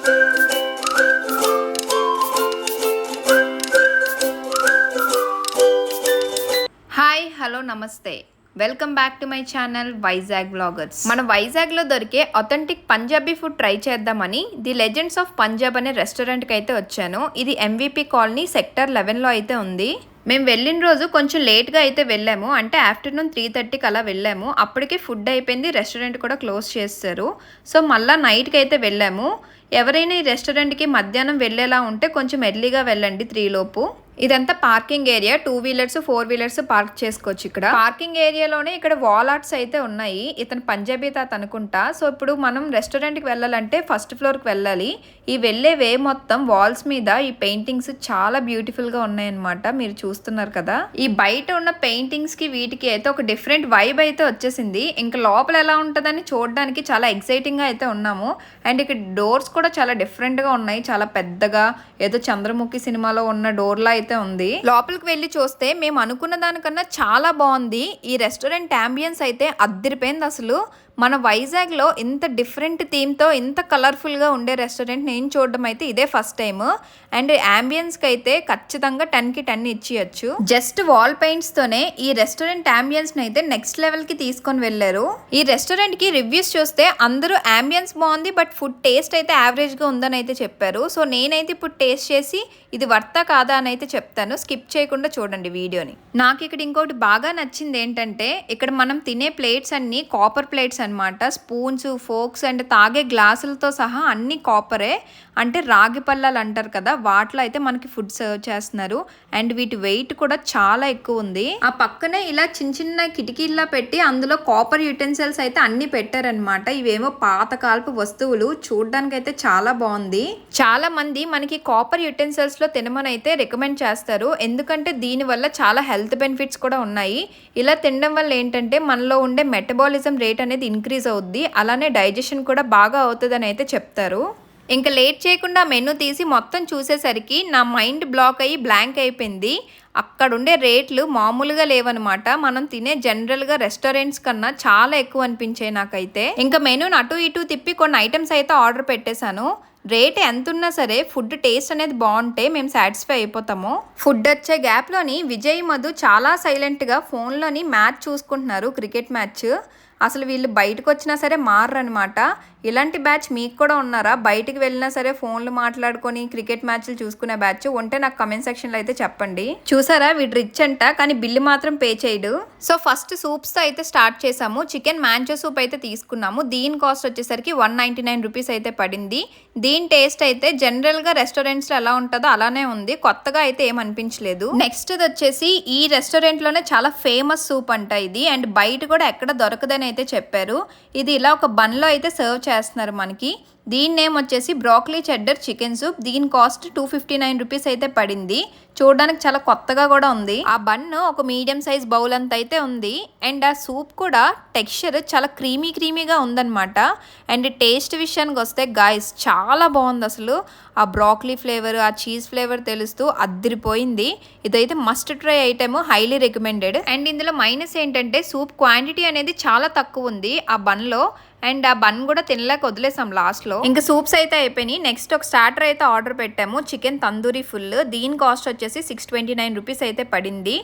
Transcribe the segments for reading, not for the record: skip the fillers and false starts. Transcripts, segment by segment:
Hi hello నమస్తే, welcome back to my channel Vizag bloggers. మన వైజాగ్లో దొరికే అథెంటిక్ పంజాబీ ఫుడ్ ట్రై చేద్దామని ది లెజెండ్స్ ఆఫ్ పంజాబ్ అనే రెస్టారెంట్కి అయితే వచ్చాను. ఇది ఎంవిపి కాలనీ సెక్టర్ 11లో అయితే ఉంది. మేము వెళ్ళిన రోజు కొంచెం లేట్గా అయితే వెళ్ళాము, అంటే ఆఫ్టర్నూన్ 3:30కి అలా వెళ్ళాము. అప్పటికే ఫుడ్ అయిపోయింది, రెస్టారెంట్ కూడా క్లోజ్ చేస్తారు. సో మళ్ళీ నైట్కి అయితే వెళ్ళాము. ఎవరైనా ఈ రెస్టారెంట్కి మధ్యాహ్నం వెళ్ళేలా ఉంటే కొంచెం ఎర్లీగా వెళ్ళండి 3 లోపు. ఇదంతా parking area, 2 wheelers 4 wheelers park చేసుకోవచ్చు. ఇక్కడ పార్కింగ్ ఏరియాలోనే ఇక్కడ వాల్ ఆర్ట్స్ అయితే ఉన్నాయి. ఇతను పంజాబీ తాత అనుకుంటా. సో ఇప్పుడు మనం రెస్టారెంట్కి వెళ్ళాలంటే ఫస్ట్ ఫ్లోర్కి వెళ్ళాలి. ఈ వెళ్ళే వే మొత్తం వాల్స్ మీద ఈ పెయింటింగ్స్ చాలా బ్యూటిఫుల్గా ఉన్నాయన్నమాట, మీరు చూస్తున్నారు కదా. ఈ బయట ఉన్న పెయింటింగ్స్కి వీటికి అయితే ఒక డిఫరెంట్ వైబ్ అయితే వచ్చేసింది. ఇంకా లోపల ఎలా ఉంటుందని చూడడానికి చాలా ఎక్సైటింగ్గా అయితే ఉన్నాము. అండ్ ఇక్కడ డోర్స్ కూడా చాలా డిఫరెంట్గా ఉన్నాయి, చాలా పెద్దగా, ఏదో చంద్రముఖి సినిమాలో ఉన్న డోర్లా అయితే ఉంది. లోపలికి వెళ్ళి చూస్తే మేము అనుకున్న దానికన్నా చాలా బాగుంది. ఈ రెస్టారెంట్ అంబియన్స్ అయితే అద్దరిపోయింది అసలు. మన వైజాగ్లో ఇంత డిఫరెంట్ థీమ్తో ఇంత కలర్ఫుల్గా ఉండే రెస్టారెంట్ నేను చూడడం అయితే ఇదే ఫస్ట్ టైం. అండ్ అంబియన్స్కి అయితే ఖచ్చితంగా 10కి 10 ఇచ్చేయచ్చు. జస్ట్ వాల్ పెయింట్స్తోనే ఈ రెస్టారెంట్ అంబియన్స్ని అయితే నెక్స్ట్ లెవెల్కి తీసుకొని వెళ్ళారు. ఈ రెస్టారెంట్కి రివ్యూస్ చూస్తే అందరూ అంబియన్స్ బాగుంది, బట్ ఫుడ్ టేస్ట్ అయితే యావరేజ్గా ఉందని అయితే చెప్పారు. సో నేనైతే ఇప్పుడు టేస్ట్ చేసి ఇది వర్తా కాదా అని అయితే చెప్తాను. స్కిప్ చేయకుండా చూడండి వీడియోని. నాకు ఇక్కడ ఇంకోటి బాగా నచ్చింది ఏంటంటే, ఇక్కడ మనం తినే ప్లేట్స్ అన్నీ కాపర్ ప్లేట్స్ అనమాట. స్పూన్స్, ఫోక్స్ అండ్ తాగే గ్లాసులతో సహా అన్ని కాపరే. అంటే రాగి పళ్ళాలు అంటారు కదా, వాటిలో అయితే మనకి ఫుడ్ సర్వ్ చేస్తున్నారు. అండ్ వీటి వెయిట్ కూడా చాలా ఎక్కువ ఉంది. ఆ పక్కనే ఇలా చిన్న చిన్న కిటికీల్లా పెట్టి అందులో కాపర్ యుటెన్సిల్స్ అయితే అన్ని పెట్టారనమాట. ఇవేమో పాతకాలపు వస్తువులు, చూడడానికి అయితే చాలా బాగుంది. చాలా మంది మనకి కాపర్ యుటెన్సిల్స్ లో తినమని అయితే రికమెండ్ చేస్తారు, ఎందుకంటే దీని వల్ల చాలా హెల్త్ బెనిఫిట్స్ కూడా ఉన్నాయి. ఇలా తినడం వల్ల ఏంటంటే మనలో ఉండే మెటబాలిజం రేట్ అనేది ఇంక్రీజ్ అవుద్ది, అలానే డైజెషన్ కూడా బాగా అవుతుంది అని అయితే చెప్తారు. ఇంకా లేట్ చేయకుండా మెనూ తీసి మొత్తం చూసేసరికి నా మైండ్ బ్లాక్ అయ్యి బ్లాంక్ అయిపోయింది. అక్కడుండే రేట్లు మామూలుగా లేవన్నమాట. మనం తినే జనరల్గా రెస్టారెంట్స్ కన్నా చాలా ఎక్కువ అనిపించాయి నాకైతే. ఇంకా మెనూని అటు ఇటు తిప్పి కొన్ని ఐటమ్స్ అయితే ఆర్డర్ పెట్టేశాను. రేట్ ఎంత ఉన్నా సరే ఫుడ్ టేస్ట్ అనేది బాగుంటే మేము సాటిస్ఫై అయిపోతాము. ఫుడ్ వచ్చే గ్యాప్లోని విజయ్ మధు చాలా సైలెంట్గా ఫోన్లోని మ్యాచ్ చూసుకుంటున్నారు, క్రికెట్ మ్యాచ్. అసలు వీళ్ళు బయటకు వచ్చినా సరే మారనమాట. ఇలాంటి బ్యాచ్ మీకు కూడా ఉన్నారా? బయటికి వెళ్ళినా సరే ఫోన్లు మాట్లాడుకొని క్రికెట్ మ్యాచ్లు చూసుకునే బ్యాచ్ ఉంటే నాకు కమెంట్ సెక్షన్లో అయితే చెప్పండి. చూసారా, వీడు రిచ్ అంట కానీ బిల్లు మాత్రం పే చేయడు. సో ఫస్ట్ సూప్స్తో అయితే స్టార్ట్ చేసాము. చికెన్ మ్యాంచో సూప్ అయితే తీసుకున్నాము. దీని కాస్ట్ వచ్చేసరికి 199 రూపీస్ అయితే పడింది. దీని టేస్ట్ అయితే జనరల్గా రెస్టారెంట్స్లో ఎలా ఉంటుందో అలానే ఉంది, కొత్తగా అయితే ఏమనిపించలేదు. నెక్స్ట్ వచ్చేసి ఈ రెస్టారెంట్లోనే చాలా ఫేమస్ సూప్ అంట ఇది, అండ్ బయట కూడా ఎక్కడ దొరకదని అయితే చెప్పారు. ఇది ఇలా ఒక బన్లో అయితే సర్వ్ చేస్తున్నారు మనకి. దీని నేమ్ వచ్చేసి బ్రాక్లీ చెడ్డర్ చికెన్ సూప్. దీని కాస్ట్ 259 రూపీస్ అయితే పడింది. చూడడానికి చాలా కొత్తగా కూడా ఉంది. ఆ బన్ ఒక మీడియం సైజ్ బౌల్ అంత అయితే ఉంది. అండ్ ఆ సూప్ కూడా టెక్స్చర్ చాలా క్రీమీగా ఉందన్నమాట. అండ్ టేస్ట్ విషయానికి వస్తే గాయస్ చాలా బాగుంది అసలు. ఆ బ్రాక్లీ ఫ్లేవర్, ఆ చీజ్ ఫ్లేవర్ తెలుస్తూ అద్దరిపోయింది. ఇదైతే must try item, highly recommended. And ఇందులో మైనస్ ఏంటంటే సూప్ క్వాంటిటీ అనేది చాలా తక్కువ ఉంది ఆ బన్లో. అండ్ ఆ బన్ కూడా తినలేక వదిలేసాం లాస్ట్లో. ఇంకా సూప్స్ అయితే అయిపోయినాయి. నెక్స్ట్ ఒక స్టార్టర్ అయితే ఆర్డర్ పెట్టాము, చికెన్ తందూరి ఫుల్. దీని కాస్ట్ వచ్చేసి 629 రూపీస్ అయితే పడింది.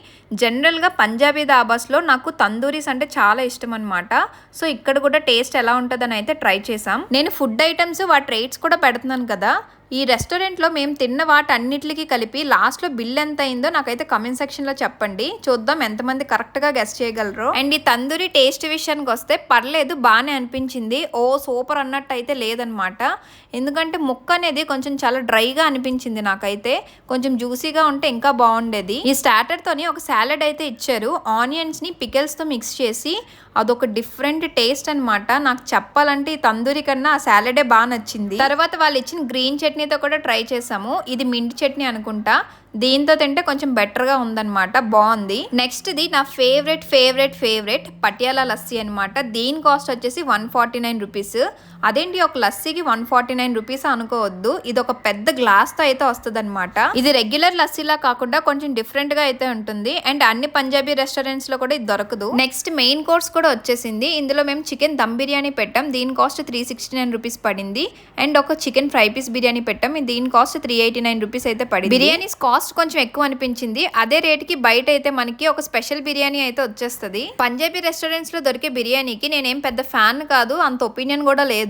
జనరల్గా పంజాబీ దాబాస్లో నాకు తందూరీస్ అంటే చాలా ఇష్టం అనమాట. సో ఇక్కడ కూడా టేస్ట్ ఎలా ఉంటుందని అయితే ట్రై చేసాం. నేను ఫుడ్ ఐటమ్స్ వాటి రేట్స్ కూడా పెడుతున్నాను కదా. ఈ రెస్టారెంట్లో మేము తిన్న వాటన్నిటికి కలిపి లాస్ట్లో బిల్ ఎంత అయిందో నాకైతే కమెంట్ సెక్షన్లో చెప్పండి, చూద్దాం ఎంతమంది కరెక్ట్గా గెస్ చేయగలరు. అండ్ ఈ తందూరి టేస్ట్ విషయానికి వస్తే పర్లేదు, బాగానే అనిపించింది. ఓ సూపర్ అన్నట్టు అయితే లేదనమాట. ఎందుకంటే ముక్క అనేది కొంచెం చాలా డ్రైగా అనిపించింది నాకైతే. కొంచెం జ్యూసీగా ఉంటే ఇంకా బాగుండేది. ఈ స్టార్టర్తోని ఒక సాలడ్ అయితే ఇచ్చారు, ఆనియన్స్ని పికిల్స్తో మిక్స్ చేసి. అదొక డిఫరెంట్ టేస్ట్ అనమాట. నాకు చెప్పాలంటే ఈ తందూరి కన్నా ఆ సాలడే బాగా నచ్చింది. తర్వాత వాళ్ళు ఇచ్చిన గ్రీన్ చట్నీతో కూడా ట్రై చేసాము. ఇది మింట్ చట్నీ అనుకుంటా. దీంతో తింటే కొంచెం బెటర్గా ఉందన్నమాట, బాగుంది. నెక్స్ట్ది నా ఫేవరెట్ పటియాలా లస్సీ అనమాట. దీని కాస్ట్ వచ్చేసి 149 రూపీస్. అదేంటి ఒక లస్సీకి 149 రూపీస్ అనుకోవద్దు, ఇది ఒక పెద్ద గ్లాస్తో అయితే వస్తుంది అనమాట. ఇది రెగ్యులర్ లస్సీలా కాకుండా కొంచెం డిఫరెంట్గా అయితే ఉంటుంది. అండ్ అన్ని పంజాబీ రెస్టారెంట్స్లో కూడా ఇది దొరకదు. నెక్స్ట్ మెయిన్ కోర్స్ కూడా వచ్చేసింది. ఇందులో మేము చికెన్ దమ్ బిర్యానీ పెట్టాం, దీని కాస్ట్ 369 రూపీస్ పడింది. అండ్ ఒక చికెన్ ఫ్రై పీస్ బిర్యానీ పెట్టాం, దీని కాస్ట్ 389 రూపీస్ అయితే పడింది. బిర్యానీస్ కాస్ట్ కొంచెం ఎక్కువ అనిపించింది. అదే రేట్కి బయట అయితే మనకి ఒక స్పెషల్ బిర్యానీ అయితే వచ్చేస్తుంది. పంజాబీ రెస్టారెంట్స్లో దొరికే బిర్యానీకి నేనేం పెద్ద ఫ్యాన్ కాదు, అంత ఒపీనియన్ కూడా లేదు.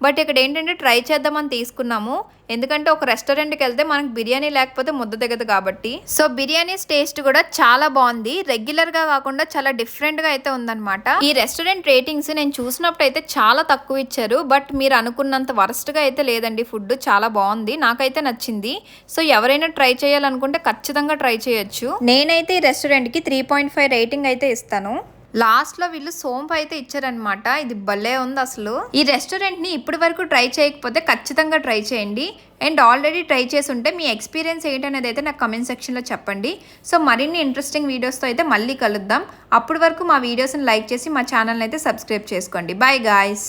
బట్ ఇక్కడ ఏంటంటే ట్రై చేద్దామని తీసుకున్నాము, ఎందుకంటే ఒక రెస్టారెంట్కి వెళ్తే మనకు బిర్యానీ లేకపోతే ముద్ద దిగదు కాబట్టి. సో బిర్యానీస్ టేస్ట్ కూడా చాలా బాగుంది, రెగ్యులర్గా కాకుండా చాలా డిఫరెంట్గా అయితే ఉందన్నమాట. ఈ రెస్టారెంట్ రేటింగ్స్ నేను చూసినప్పుడు అయితే చాలా తక్కువ ఇచ్చారు, బట్ మీరు అనుకున్నంత వరస్ట్గా అయితే లేదండి. ఫుడ్ చాలా బాగుంది, నాకైతే నచ్చింది. సో ఎవరైనా ట్రై చేయాలనుకుంటే ఖచ్చితంగా ట్రై చేయొచ్చు. నేనైతే ఈ రెస్టారెంట్కి 3.5 రేటింగ్ అయితే ఇస్తాను. లాస్ట్లో వీళ్ళు సోంపు అయితే ఇచ్చారనమాట, ఇది భలే ఉంది అసలు. ఈ రెస్టారెంట్ని ఇప్పటి వరకు ట్రై చేయకపోతే ఖచ్చితంగా ట్రై చేయండి. అండ్ ఆల్రెడీ ట్రై చేసి ఉంటే మీ ఎక్స్పీరియన్స్ ఏంటనేది అయితే నాకు కమెంట్ సెక్షన్లో చెప్పండి. సో మరిన్ని ఇంట్రెస్టింగ్ వీడియోస్తో అయితే మళ్ళీ కలుద్దాం. అప్పటి వరకు మా వీడియోస్ని లైక్ చేసి మా ఛానల్ని అయితే సబ్స్క్రైబ్ చేసుకోండి. Bye guys.